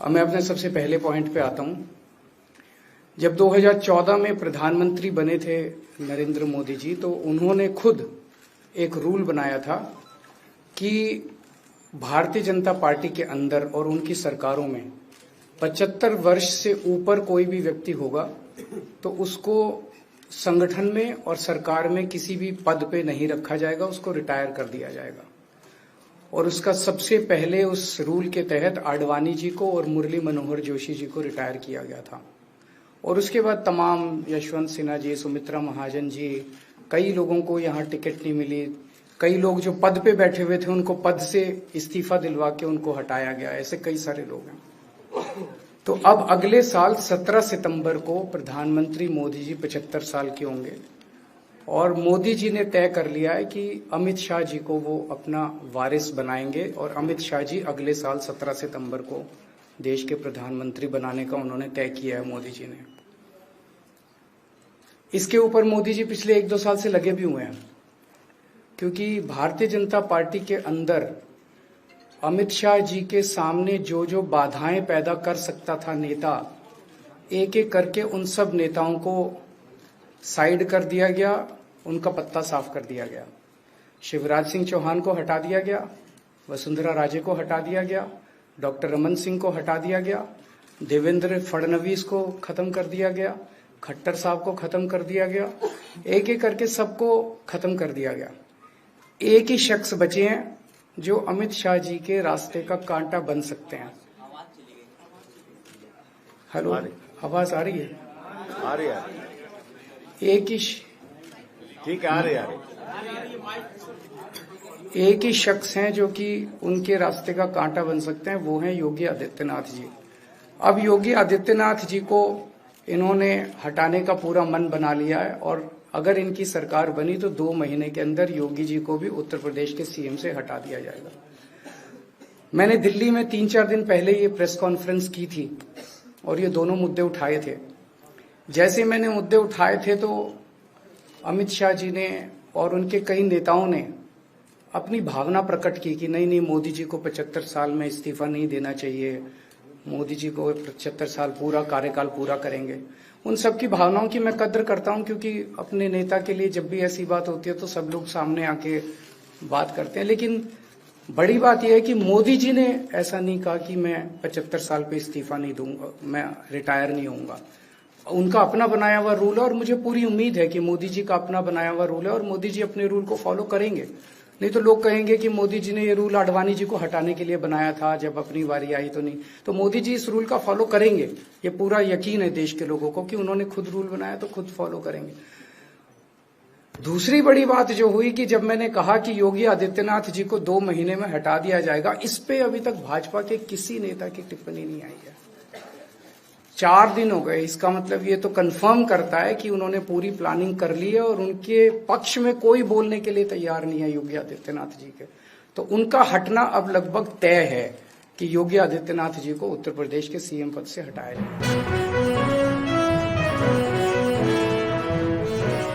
अब मैं अपने सबसे पहले पॉइंट पे आता हूं। जब 2014 में प्रधानमंत्री बने थे नरेंद्र मोदी जी, तो उन्होंने खुद एक रूल बनाया था कि भारतीय जनता पार्टी के अंदर और उनकी सरकारों में 75 वर्ष से ऊपर कोई भी व्यक्ति होगा तो उसको संगठन में और सरकार में किसी भी पद पे नहीं रखा जाएगा, उसको रिटायर कर दिया जाएगा। और उसका सबसे पहले उस रूल के तहत आडवाणी जी को और मुरली मनोहर जोशी जी को रिटायर किया गया था। और उसके बाद तमाम यशवंत सिन्हा जी, सुमित्रा महाजन जी, कई लोगों को यहाँ टिकट नहीं मिली। कई लोग जो पद पे बैठे हुए थे उनको पद से इस्तीफा दिलवा के उनको हटाया गया। ऐसे कई सारे लोग हैं। तो अब अगले साल 17 सितंबर को प्रधानमंत्री मोदी जी 75 साल के होंगे और मोदी जी ने तय कर लिया है कि अमित शाह जी को वो अपना वारिस बनाएंगे और अमित शाह जी अगले साल 17 सितंबर को देश के प्रधानमंत्री बनाने का उन्होंने तय किया है मोदी जी ने। इसके ऊपर मोदी जी पिछले 1-2 साल से लगे भी हुए हैं, क्योंकि भारतीय जनता पार्टी के अंदर अमित शाह जी के सामने जो जो बाधाएं पैदा कर सकता था नेता, एक एक करके उन सब नेताओं को साइड कर दिया गया, उनका पत्ता साफ कर दिया गया। शिवराज सिंह चौहान को हटा दिया गया, वसुंधरा राजे को हटा दिया गया, डॉक्टर रमन सिंह को हटा दिया गया, देवेंद्र फडणवीस को खत्म कर दिया गया, खट्टर साहब को खत्म कर दिया गया, एक एक करके सबको खत्म कर दिया गया। एक ही शख्स बचे हैं जो अमित शाह जी के रास्ते का कांटा बन सकते हैं। हेलो, आवाज आ रही है? आ रही है। एक ही ठीक है, आ रही है। एक ही शख्स हैं जो कि उनके रास्ते का कांटा बन सकते हैं, वो हैं योगी आदित्यनाथ जी। अब योगी आदित्यनाथ जी को इन्होंने हटाने का पूरा मन बना लिया है और अगर इनकी सरकार बनी तो 2 महीने के अंदर योगी जी को भी उत्तर प्रदेश के सीएम से हटा दिया जाएगा। मैंने दिल्ली में 3-4 दिन पहले ये प्रेस कॉन्फ्रेंस की थी और ये दोनों मुद्दे उठाए थे। जैसे मैंने मुद्दे उठाए थे तो अमित शाह जी ने और उनके कई नेताओं ने अपनी भावना प्रकट की कि नहीं, मोदी जी को 75 साल में इस्तीफा नहीं देना चाहिए, मोदी जी को 75 साल पूरा कार्यकाल पूरा करेंगे। उन सब की भावनाओं की मैं कद्र करता हूं, क्योंकि अपने नेता के लिए जब भी ऐसी बात होती है तो सब लोग सामने आके बात करते हैं। लेकिन बड़ी बात यह है कि मोदी जी ने ऐसा नहीं कहा कि मैं 75 साल पे इस्तीफा नहीं दूंगा, मैं रिटायर नहीं होऊंगा। उनका अपना बनाया हुआ रूल है और मुझे पूरी उम्मीद है कि मोदी जी का अपना बनाया हुआ रूल है और मोदी जी अपने रूल को फॉलो करेंगे। नहीं तो लोग कहेंगे कि मोदी जी ने ये रूल आडवाणी जी को हटाने के लिए बनाया था, जब अपनी बारी आई तो नहीं। तो मोदी जी इस रूल का फॉलो करेंगे, ये पूरा यकीन है देश के लोगों को कि उन्होंने खुद रूल बनाया तो खुद फॉलो करेंगे। दूसरी बड़ी बात जो हुई कि जब मैंने कहा कि योगी आदित्यनाथ जी को 2 महीने में हटा दिया जाएगा, इस पे अभी तक भाजपा के किसी नेता की टिप्पणी नहीं आई है। 4 दिन हो गए। इसका मतलब ये तो कंफर्म करता है कि उन्होंने पूरी प्लानिंग कर ली है और उनके पक्ष में कोई बोलने के लिए तैयार नहीं है योगी आदित्यनाथ जी के। तो उनका हटना अब लगभग तय है कि योगी आदित्यनाथ जी को उत्तर प्रदेश के सीएम पद से हटाया जाए।